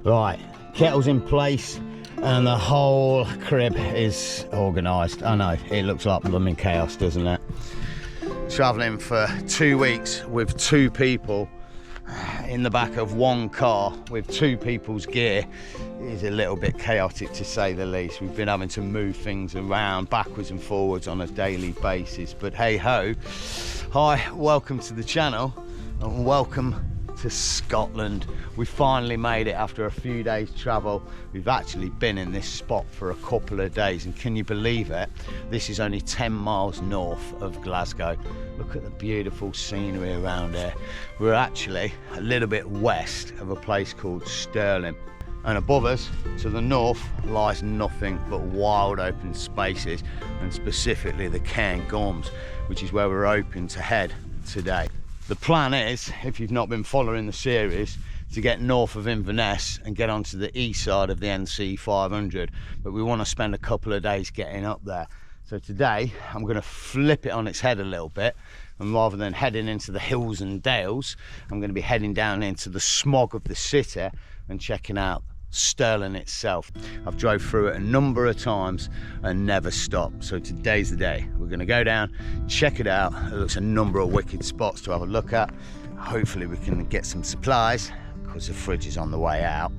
Right, kettle's in place and the whole crib is organised. I know, it looks like blooming chaos, doesn't it? Travelling for 2 weeks with 2 people in the back of one car with 2 people's gear is a little bit chaotic, to say the least. We've been having to move things around backwards and forwards on a daily basis, but hey ho. Hi, welcome to the channel and welcome to Scotland. We finally made it after a few days travel. We've actually been in this spot for a couple of days, and can you believe it? This is only 10 miles north of Glasgow. Look at the beautiful scenery around here. We're actually a little bit west of a place called Stirling, and above us to the north lies nothing but wild open spaces, and specifically the Cairngorms, which is where we're hoping to head today. The plan is, if you've not been following the series, to get north of Inverness and get onto the east side of the NC 500, but we want to spend a couple of days getting up there. So today I'm going to flip it on its head a little bit, and rather than heading into the hills and dales, I'm going to be heading down into the smog of the city and checking out Stirling itself. I've drove through it a number of times and never stopped, so today's the day. We're going to go down, check it out. It looks a number of wicked spots to have a look at. Hopefully we can get some supplies because the fridge is on the way out,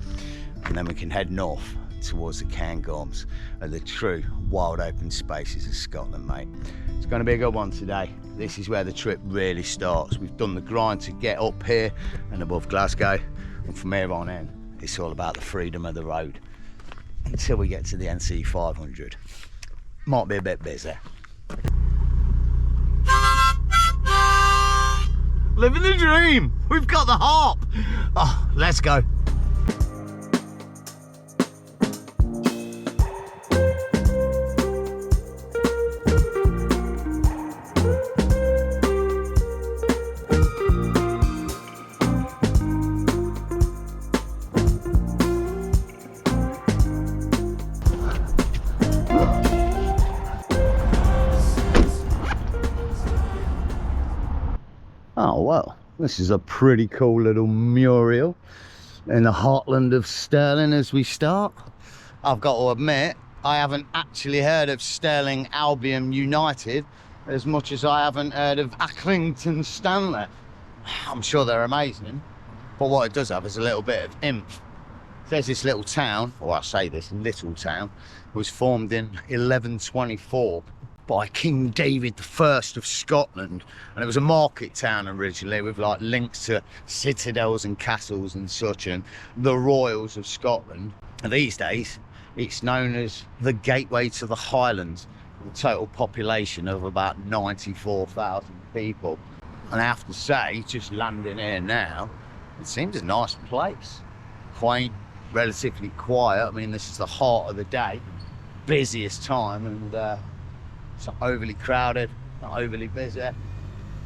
and then we can head north towards the Cairngorms and the true wild open spaces of Scotland, mate. It's going to be a good one today. This is where the trip really starts. We've done the grind to get up here and above Glasgow, and from here on in it's all about the freedom of the road until we get to the NC 500. Might be a bit busy. Living the dream! We've got the harp! Oh, let's go. Oh well, this is a pretty cool little mural in the heartland of Stirling as we start. I've got to admit, I haven't actually heard of Stirling Albion United as much as I haven't heard of Accrington Stanley. I'm sure they're amazing, but what it does have is a little bit of oomph. There's this little town, or I say this little town, was formed in 1124 by King David I of Scotland, and it was a market town originally with like links to citadels and castles and such, and the royals of Scotland. And these days it's known as the gateway to the Highlands, with a total population of about 94,000 people. And I have to say, just landing here now, it seems a nice place. Quaint, relatively quiet. I mean, this is the heart of the day, busiest time, and it's not overly crowded, not overly busy.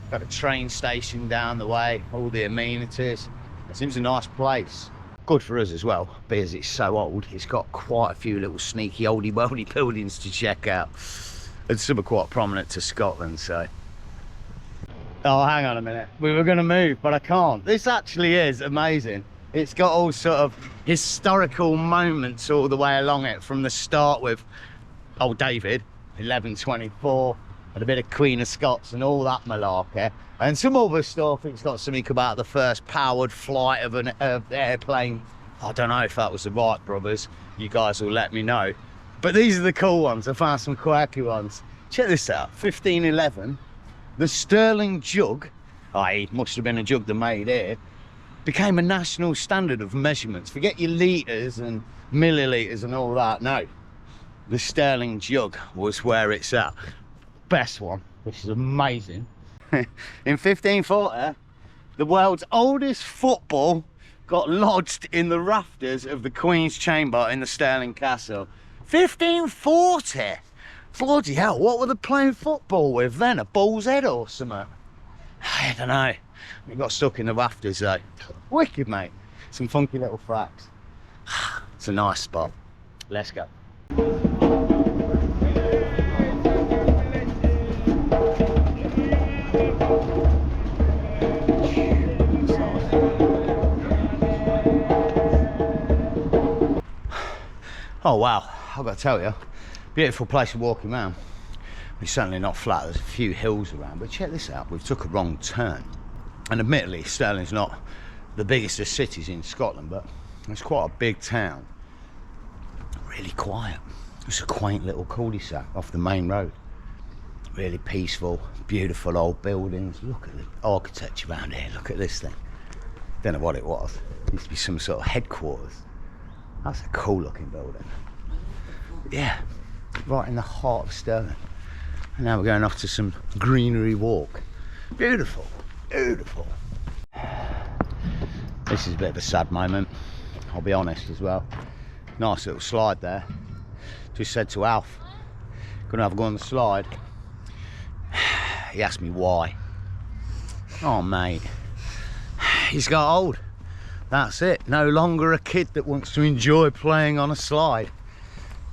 Got a train station down the way, all the amenities. It seems a nice place. Good for us as well, because it's so old. It's got quite a few little sneaky oldie-worldy buildings to check out. And some are quite prominent to Scotland, so. Oh, hang on a minute. We were going to move, but I can't. This actually is amazing. It's got all sort of historical moments all the way along it, from the start with old David, 1124, and a bit of Queen of Scots and all that malarkey, and some other stuff. It's got something about the first powered flight of an airplane. I don't know if that was the Wright brothers. You guys will let me know. But these are the cool ones. I found some quirky ones. Check this out. 1511, the Stirling jug, i.e. must have been a jug they made here, became a national standard of measurements. Forget your litres and millilitres and all that. No, the Stirling jug was where it's at. Best one, which is amazing. In 1540, the world's oldest football got lodged in the rafters of the Queen's Chamber in the Stirling Castle. 1540! Bloody hell, what were they playing football with then? A bull's head or something? I don't know. We got stuck in the rafters though. Wicked, mate. Some funky little fracks. It's a nice spot. Let's go. Oh wow, I've got to tell you, beautiful place of walking around. It's certainly not flat, there's a few hills around, but check this out, we've took a wrong turn. And admittedly, Stirling's not the biggest of cities in Scotland, but it's quite a big town. Really quiet. It's a quaint little cul-de-sac off the main road. Really peaceful, beautiful old buildings. Look at the architecture around here, look at this thing. Don't know what it was. It used to be some sort of headquarters. That's a cool looking building. Yeah, right in the heart of Stirling. And now we're going off to some greenery walk. Beautiful, beautiful. This is a bit of a sad moment, I'll be honest as well. Nice little slide there. Just said to Alf, gonna have a go on the slide. He asked me why. Oh mate, he's got old. That's it, no longer a kid that wants to enjoy playing on a slide.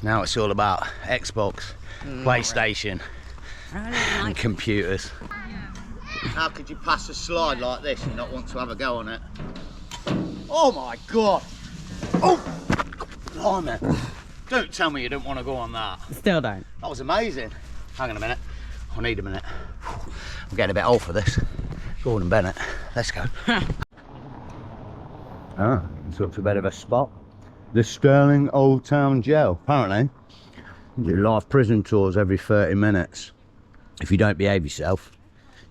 Now it's all about Xbox, PlayStation, and computers. How could you pass a slide like this and not want to have a go on it? Oh my God! Oh! Blimey. Don't tell me you don't want to go on that. Still don't. That was amazing. Hang on a minute. I need a minute. I'm getting a bit old for this. Gordon Bennett, let's go. It's up to a bit of a spot. The Stirling Old Town Jail. Apparently, you do live prison tours every 30 minutes. If you don't behave yourself,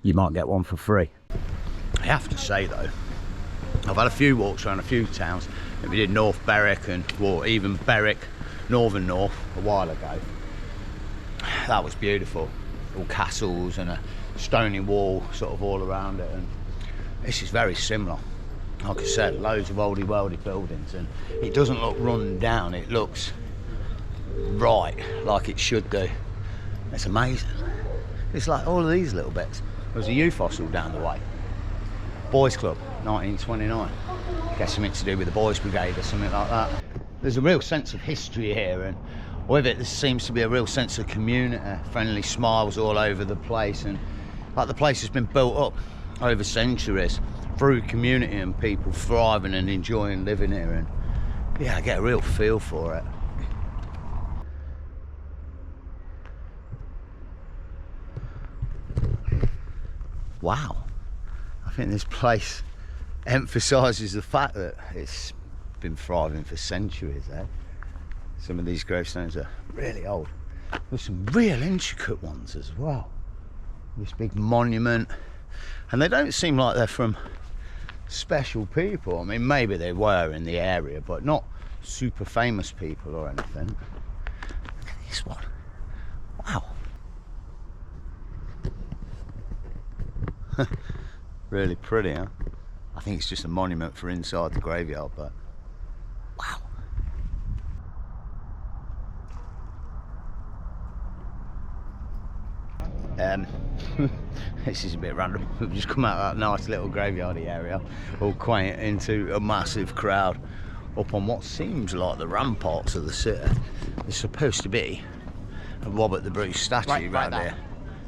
you might get one for free. I have to say though, I've had a few walks around a few towns. We did North Berwick and well, even Berwick, Northern North a while ago. That was beautiful. All castles and a stony wall sort of all around it, and this is very similar. Like I said, loads of oldie worldy buildings, and it doesn't look run down, it looks right, like it should do. It's amazing. It's like all of these little bits. There was a youth hostel down the way. Boys Club, 1929. I guess something to do with the Boys Brigade or something like that. There's a real sense of history here, and with it there seems to be a real sense of community, friendly smiles all over the place, and like the place has been built up over centuries through community and people thriving and enjoying living here, and yeah, I get a real feel for it. Wow, I think this place emphasises the fact that it's been thriving for centuries, eh? Some of these gravestones are really old. There's some real intricate ones as well. This big monument, and they don't seem like they're from special people. I mean, maybe they were in the area, but not super famous people or anything. Look at this one. Wow. Really pretty, huh? I think it's just a monument for inside the graveyard, but wow. This is a bit random. We've just come out of that nice little graveyardy area, all quaint, into a massive crowd up on what seems like the ramparts of the city. There's supposed to be a Robert the Bruce statue right here.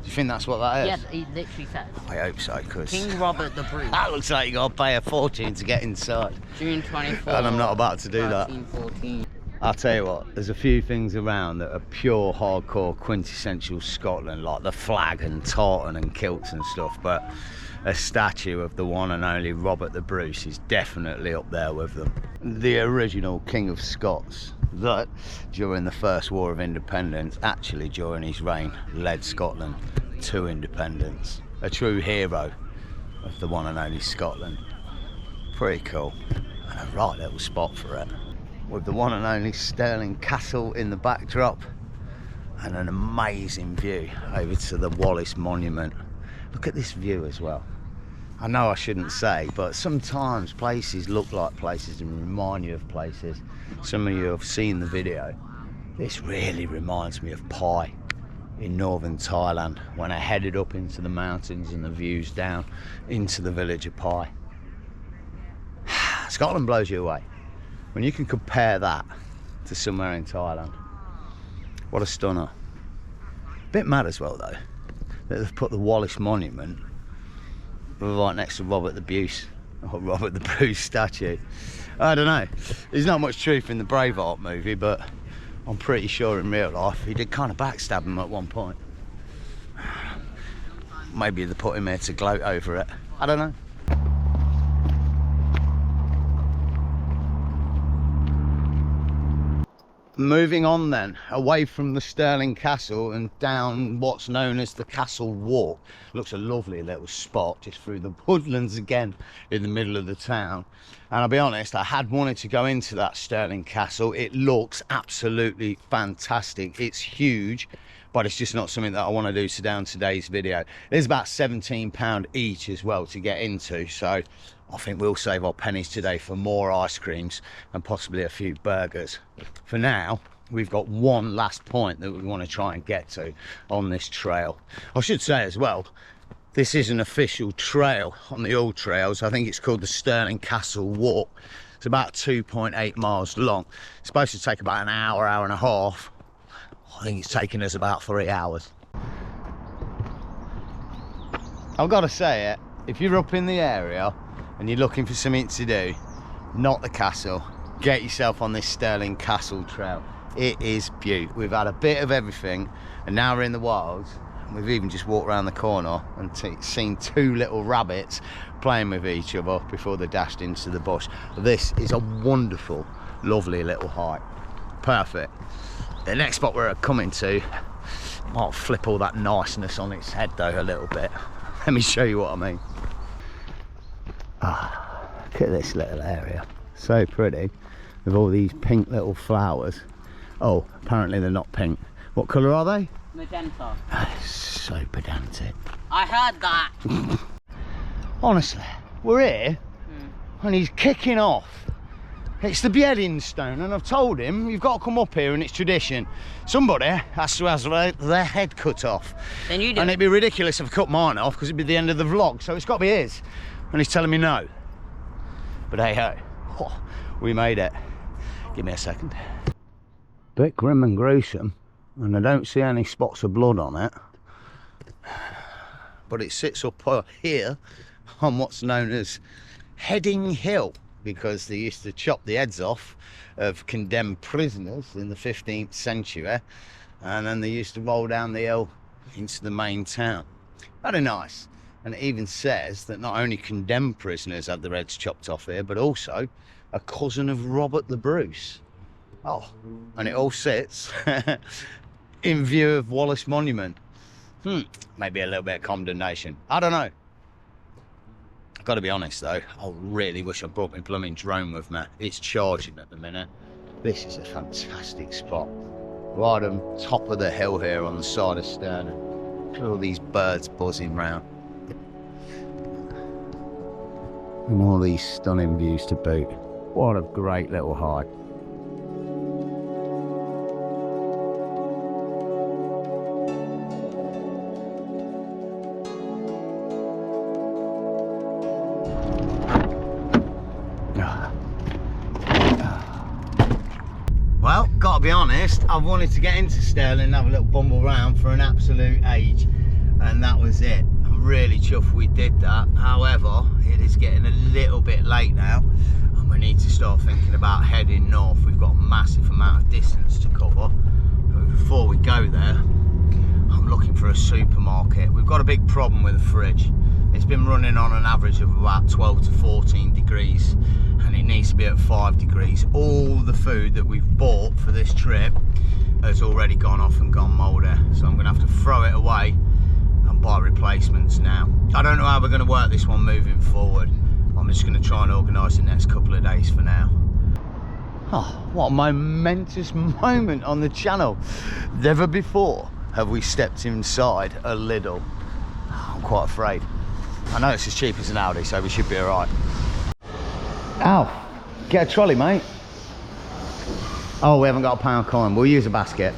Do you think that's what that is? Yes, he literally says. I hope so, because King Robert the Bruce. that looks like you got to pay a fortune to get inside. June 24th. And I'm not about to do that. 1314. I'll tell you what, there's a few things around that are pure hardcore quintessential Scotland, like the flag and tartan and kilts and stuff, but a statue of the one and only Robert the Bruce is definitely up there with them. The original King of Scots that during the First War of Independence, actually during his reign, led Scotland to independence. A true hero of the one and only Scotland. Pretty cool, and a right little spot for it, with the one and only Stirling Castle in the backdrop and an amazing view over to the Wallace Monument. Look at this view as well. I know I shouldn't say, but sometimes places look like places and remind you of places. Some of you have seen the video. This really reminds me of Pai in northern Thailand, when I headed up into the mountains and the views down into the village of Pai. Scotland blows you away when you can compare that to somewhere in Thailand. What a stunner. Bit mad as well though that they've put the Wallace Monument right next to Robert the Bruce, or Robert the Bruce statue. I don't know, there's not much truth in the Braveheart movie, but I'm pretty sure in real life he did kind of backstab him at one point. Maybe they put him here to gloat over it. I don't know. Moving on then, away from the Stirling Castle and down what's known as the Castle Walk. Looks a lovely little spot just through the woodlands again in the middle of the town. And I'll be honest, I had wanted to go into that Stirling Castle. It looks absolutely fantastic. It's huge, but it's just not something that I want to do today on today's video. It's about £17 each as well to get into, so I think we'll save our pennies today for more ice creams and possibly a few burgers. For now, we've got one last point that we want to try and get to on this trail. I should say as well, this is an official trail on the old trails. I think it's called the Stirling Castle Walk. It's about 2.8 miles long. It's supposed to take about an hour, hour and a half. I think it's taken us about 3 hours. I've got to say it, if you're up in the area and you're looking for something to do, not the castle, get yourself on this Stirling Castle trail. It is beautiful. We've had a bit of everything, and now we're in the wilds. We've even just walked around the corner and seen 2 little rabbits playing with each other before they dashed into the bush. This is a wonderful, lovely little hike. Perfect. The next spot we're coming to might flip all that niceness on its head though a little bit. Let me show you what I mean. Ah, look at this little area. So pretty, with all these pink little flowers. Oh, apparently they're not pink. What colour are they? Magenta. So pedantic. I heard that. Honestly, we're here and he's kicking off. It's the beheading stone, and I've told him you've got to come up here and it's tradition. Somebody has to have their head cut off. Then you do. And it'd be ridiculous if I cut mine off because it'd be the end of the vlog, so it's got to be his. And he's telling me no. But hey ho, oh, we made it. Give me a second. Bit grim and gruesome, and I don't see any spots of blood on it. But it sits up here on what's known as Heading Hill, because they used to chop the heads off of condemned prisoners in the 15th century, and then they used to roll down the hill into the main town. Very nice. And it even says that not only condemned prisoners had their heads chopped off here, but also a cousin of Robert the Bruce. Oh, and it all sits in view of Wallace Monument. Maybe a little bit of condemnation. I don't know. I've got to be honest though, I really wish I brought my blooming drone with me. It's charging at the minute. This is a fantastic spot. Right on top of the hill here on the side of Stirling. Look at all these birds buzzing round. And all these stunning views to boot. What a great little hike. Well, gotta be honest, I've wanted to get into Stirling and have a little bumble round for an absolute age, and that was it. I'm really chuffed we did that. However, it is getting a little bit late now, and we need to start thinking about heading north. We've got a massive amount of distance to cover. But before we go there, I'm looking for a supermarket. We've got a big problem with the fridge. It's been running on an average of about 12 to 14 degrees, and it needs to be at 5 degrees. All the food that we've bought for this trip has already gone off and gone mouldy, so I'm gonna have to throw it away and buy replacements now. I don't know how we're gonna work this one moving forward. I'm just gonna try and organise the next couple of days for now. Oh, what a momentous moment on the channel. Never before have we stepped inside a Lidl. I'm quite afraid. I know it's as cheap as an Audi, so we should be all right. Ow, get a trolley, mate. Oh, we haven't got a pound coin. We'll use a basket.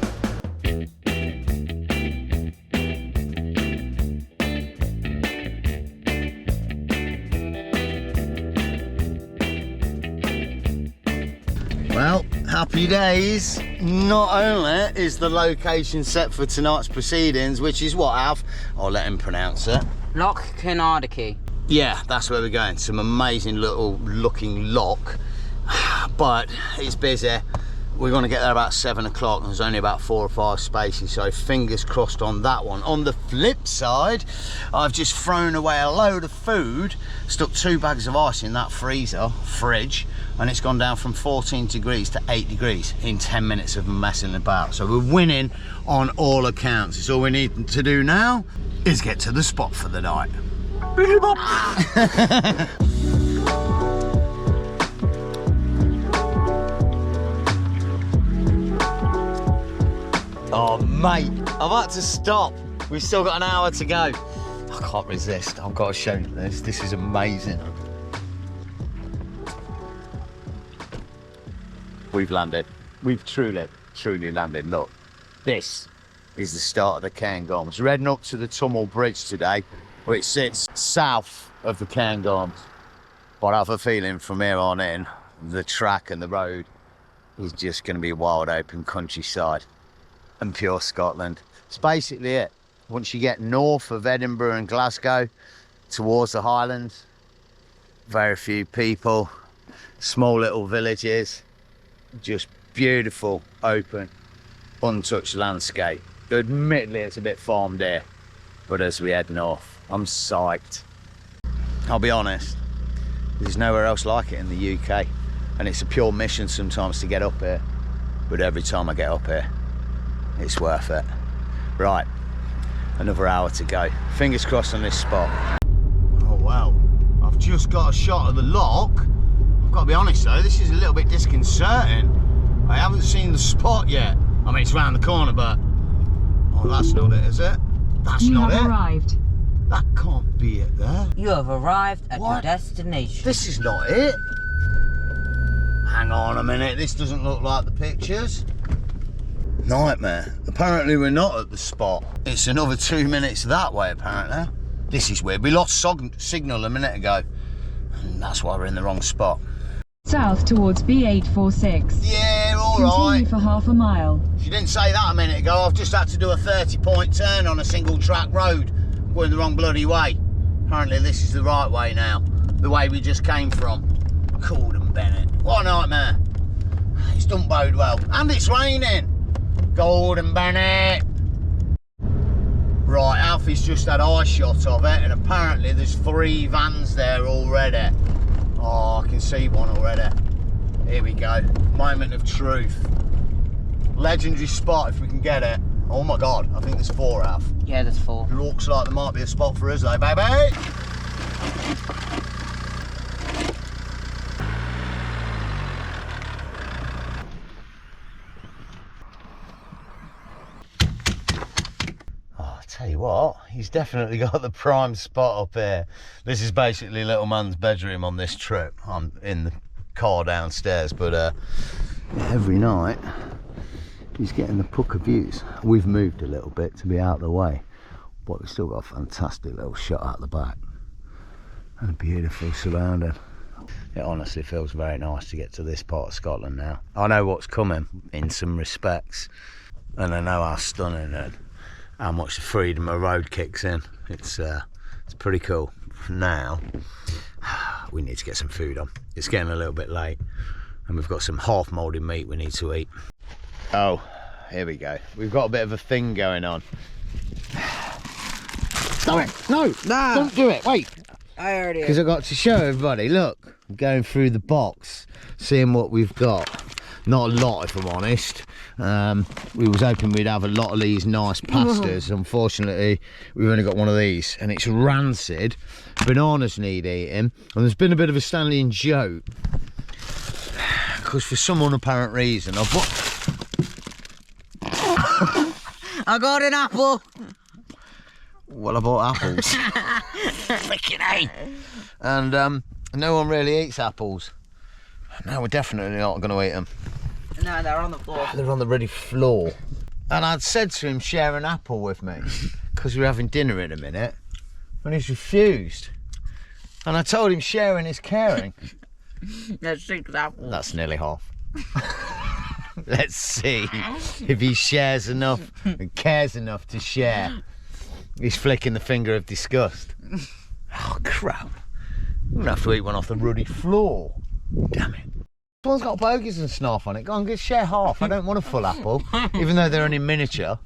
Well, happy days. Not only is the location set for tonight's proceedings, which is what, Alf? I'll let him pronounce it. Loch Kinardiki. Yeah, that's where we're going. Some amazing little looking lock, but it's busy. We're going to get there about 7 o'clock and there's only about 4 or 5 spaces, so fingers crossed on that one. On the flip side, I've just thrown away a load of food, stuck 2 bags of ice in that fridge, and it's gone down from 14 degrees to 8 degrees in 10 minutes of messing about. So we're winning on all accounts. It's all we need to do now is get to the spot for the night. Oh mate, I've had to stop. We've still got an hour to go. I can't resist. I've got to show you this. This is amazing. We've landed. We've truly landed. Look, this is the start of the Cairngorms. We're heading up to the Tummel Bridge today, which sits south of the Cairngorms. But I have a feeling from here on in, the track and the road is just going to be wild open countryside and pure Scotland. It's basically it. Once you get north of Edinburgh and Glasgow towards the Highlands, very few people, small little villages, just beautiful, open, untouched landscape. Admittedly, it's a bit farmed here, but as we head north, I'm psyched. I'll be honest, there's nowhere else like it in the UK, and it's a pure mission sometimes to get up here, but every time I get up here, it's worth it. Right, another hour to go. Fingers crossed on this spot. Oh wow, I've just got a shot of the lock. I've got to be honest though, this is a little bit disconcerting. I haven't seen the spot yet. I mean, it's round the corner, but... Oh, that's not it, is it? That's not it. You have arrived. That can't be it there. You have arrived at your destination. This is not it. Hang on a minute, this doesn't look like the pictures. Nightmare. Apparently we're not at the spot. It's another 2 minutes that way apparently. This is weird. We lost signal a minute ago, and that's why we're in the wrong spot. South towards B846. Yeah, all Continue right. for half a mile. She didn't say that a minute ago. I've just had to do a 30-point turn on a single track road. I'm going the wrong bloody way. Apparently this is the right way now. The way we just came from. Corden Bennett. What a nightmare. It's don't bode well. And it's raining. Gordon Bennett. Right, Alfie's just had eye shot of it, and apparently there's 3 vans there already. Oh, I can see one already. Here we go. Moment of truth. Legendary spot if we can get it. Oh my God, I think there's 4, Alf. Yeah, there's 4. It looks like there might be a spot for us though, baby. Tell you what, he's definitely got the prime spot up here. This is basically little man's bedroom on this trip. I'm in the car downstairs, but every night he's getting the pucker views. We've moved a little bit to be out of the way, but we've still got a fantastic little shot out the back and a beautiful surrounding. It honestly feels very nice to get to this part of Scotland now. I know what's coming in some respects, and I know how stunning it is. How much the freedom of road kicks in. It's pretty cool. Now we need to get some food on. It's getting a little bit late, and we've got some half moulded meat we need to eat. Oh, here we go. We've got a bit of a thing going on. Stop it! No, Nah. Don't do it. Wait. I already. Because I got to show everybody. Look, I'm going through the box, seeing what we've got. Not a lot, if I'm honest. We was hoping we'd have a lot of these nice pastas. Unfortunately, we've only got one of these, and it's rancid. Bananas need eating, and there's been a bit of a standing joke because for some unapparent reason I got an apple. Well, I bought apples. Freaking A. And no one really eats apples. No, we're definitely not going to eat them. No, they're on the floor. They're on the ready floor. And I'd said to him, share an apple with me, because we were having dinner in a minute, and he's refused. And I told him sharing is caring. There's 6 apples. That's nearly half. Let's see if he shares enough and cares enough to share. He's flicking the finger of disgust. Oh, crap. I'm going to have to eat one off the ruddy floor. Damn it. one's got bogies and snarf on it. Go on, share half. I don't want a full apple, even though they're only miniature,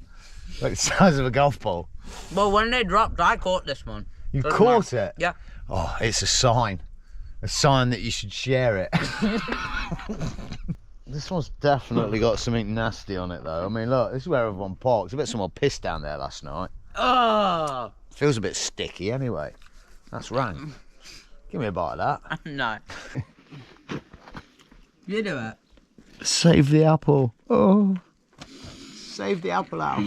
like the size of a golf ball. Well, when they dropped, I caught this one. You caught it? Yeah. Oh, it's a sign that you should share it. This one's definitely got something nasty on it, though. I mean, look, this is where everyone parks. I bet someone pissed down there last night. Oh. Feels a bit sticky, anyway. That's rank. Give me a bite of that. No. You do it. Save the apple. Oh. Save the apple out.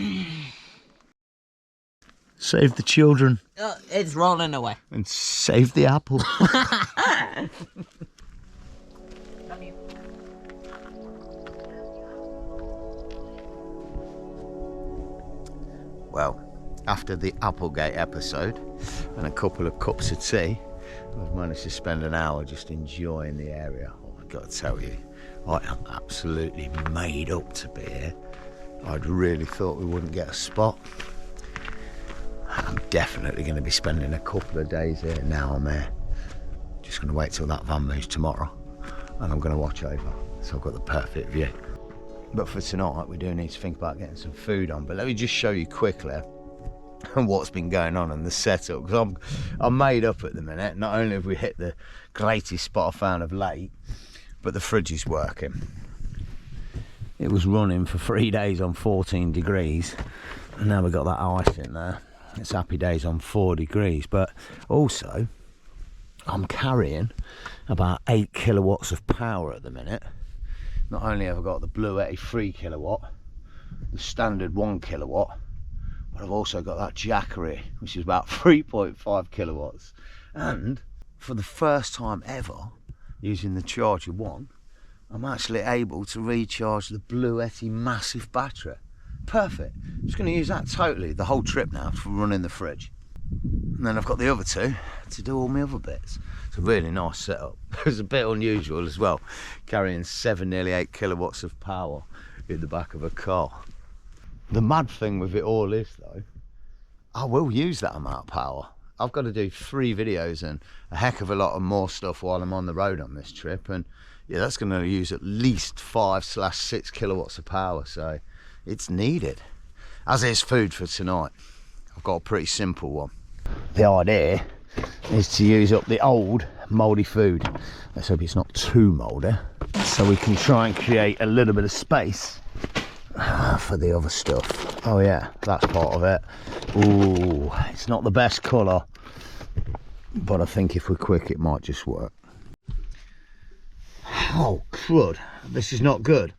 Save the children. It's rolling away. And save the apple. Well, after the Applegate episode and a couple of cups of tea, I've managed to spend an hour just enjoying the area. Oh, I've got to tell you, I am absolutely made up to be here. I'd really thought we wouldn't get a spot. I'm definitely going to be spending a couple of days here now I'm here. Just going to wait till that van moves tomorrow and I'm going to watch over. So I've got the perfect view. But for tonight, we do need to think about getting some food on. But let me just show you quickly what's been going on and the setup. Because I'm made up at the minute. Not only have we hit the greatest spot I found of late, but the fridge is working. It was running for 3 days on 14 degrees. And now we've got that ice in there. It's happy days on 4 degrees. But also, I'm carrying about 8 kilowatts of power at the minute. Not only have I got the Bluetti 3 kilowatt, the standard 1 kilowatt, but I've also got that Jackery, which is about 3.5 kilowatts. And for the first time ever, using the Charger 1, I'm actually able to recharge the Bluetti massive battery. Perfect. I'm just going to use that totally the whole trip now for running the fridge. And then I've got the other two to do all my other bits. It's a really nice setup. It's a bit unusual as well, carrying 7, nearly 8 kilowatts of power in the back of a car. The mad thing with it all is, though, I will use that amount of power. I've got to do 3 videos and a heck of a lot of more stuff while I'm on the road on this trip. And yeah, that's going to use at least 5/6 kilowatts of power. So it's needed. As is food for tonight. I've got a pretty simple one. The idea is to use up the old mouldy food. Let's hope it's not too mouldy, so we can try and create a little bit of space for the other stuff. Oh yeah, that's part of it. Ooh, it's not the best colour, but I think if we're quick it might just work. Oh crud, this is not good.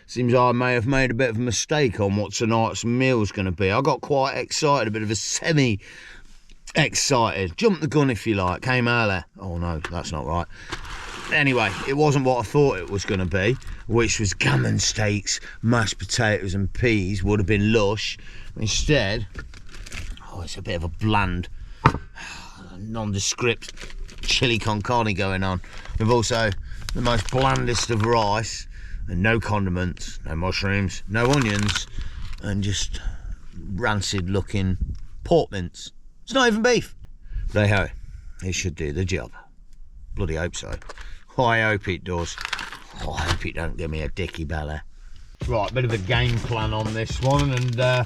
Seems I may have made a bit of a mistake on what tonight's meal's going to be. I got quite excited, a bit of a semi-excited. Jumped the gun, if you like. Came early. Oh, no, that's not right. Anyway, it wasn't what I thought it was going to be, which was gammon steaks, mashed potatoes and peas. Would have been lush. Instead, oh, it's a bit of a bland, nondescript chili con carne going on. We've also the most blandest of rice. And no condiments, no mushrooms, no onions, and just rancid looking pork mince. It's not even beef. But hey ho, it should do the job. Bloody hope so. Oh, I hope it does. Oh, I hope it don't give me a dicky belly. Right, bit of a game plan on this one, and I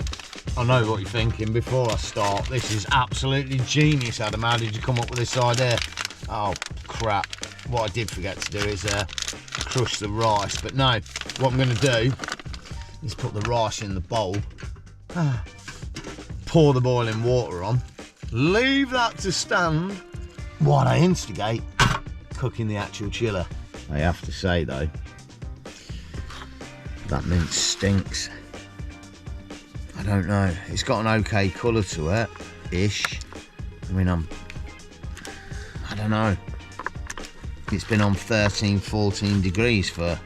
know what you're thinking before I start. This is absolutely genius, Adam. How did you come up with this idea? Oh, crap. What I did forget to do is crush the rice, but no, what I'm going to do is put the rice in the bowl, pour the boiling water on, leave that to stand while I instigate cooking the actual chili. I have to say though, that mince stinks. I don't know, it's got an okay colour to it, ish. I mean, I don't know. It's been on 13, 14 degrees for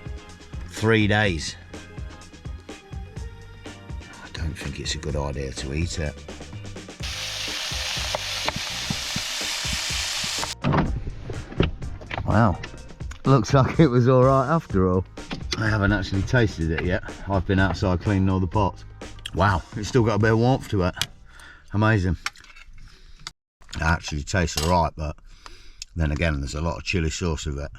3 days. I don't think it's a good idea to eat it. Wow, looks like it was all right after all. I haven't actually tasted it yet. I've been outside cleaning all the pots. Wow, it's still got a bit of warmth to it. Amazing. It actually tastes all right, but then again, there's a lot of chili sauce with it.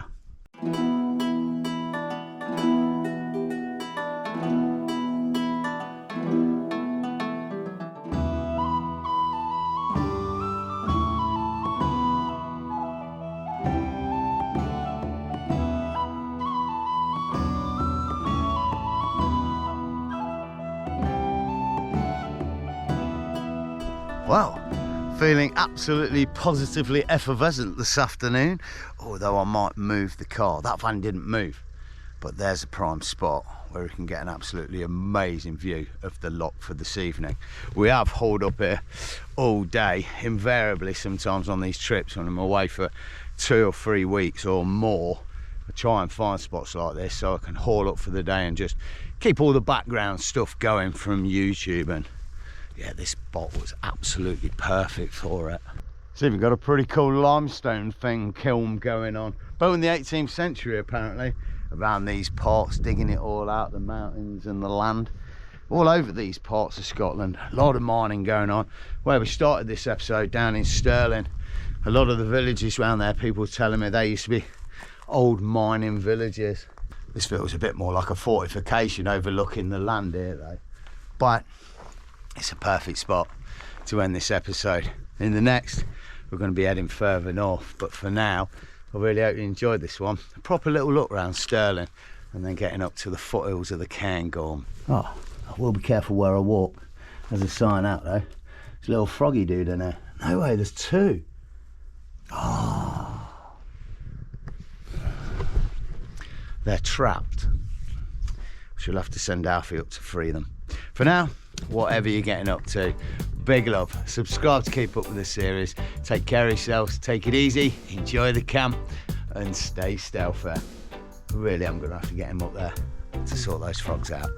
Well, feeling absolutely positively effervescent this afternoon, although I might move the car. That van didn't move, but there's a prime spot where we can get an absolutely amazing view of the lock for this evening. We have hauled up here all day, invariably sometimes on these trips when I'm away for 2 or 3 weeks or more. I try and find spots like this so I can haul up for the day and just keep all the background stuff going from YouTube. And yeah, this spot was absolutely perfect for it. So we've got a pretty cool limestone thing, kiln going on. Built in the 18th century apparently, around these parts, digging it all out, the mountains and the land. All over these parts of Scotland, a lot of mining going on. Where we started this episode, down in Stirling, a lot of the villages around there, people were telling me they used to be old mining villages. This feels a bit more like a fortification overlooking the land here though. But it's a perfect spot to end this episode. In the next, we're going to be heading further north, but for now, I really hope you enjoyed this one. A proper little look around Stirling and then getting up to the foothills of the Cairngorm. Oh, I will be careful where I walk. There's a sign out though. There's a little froggy dude in there. No way, there's 2. Oh. They're trapped. She'll have to send Alfie up to free them. For now, whatever you're getting up to, big love. Subscribe to keep up with this series. Take care of yourselves, take it easy, enjoy the camp and stay stealthy. Really, I'm going to have to get him up there to sort those frogs out.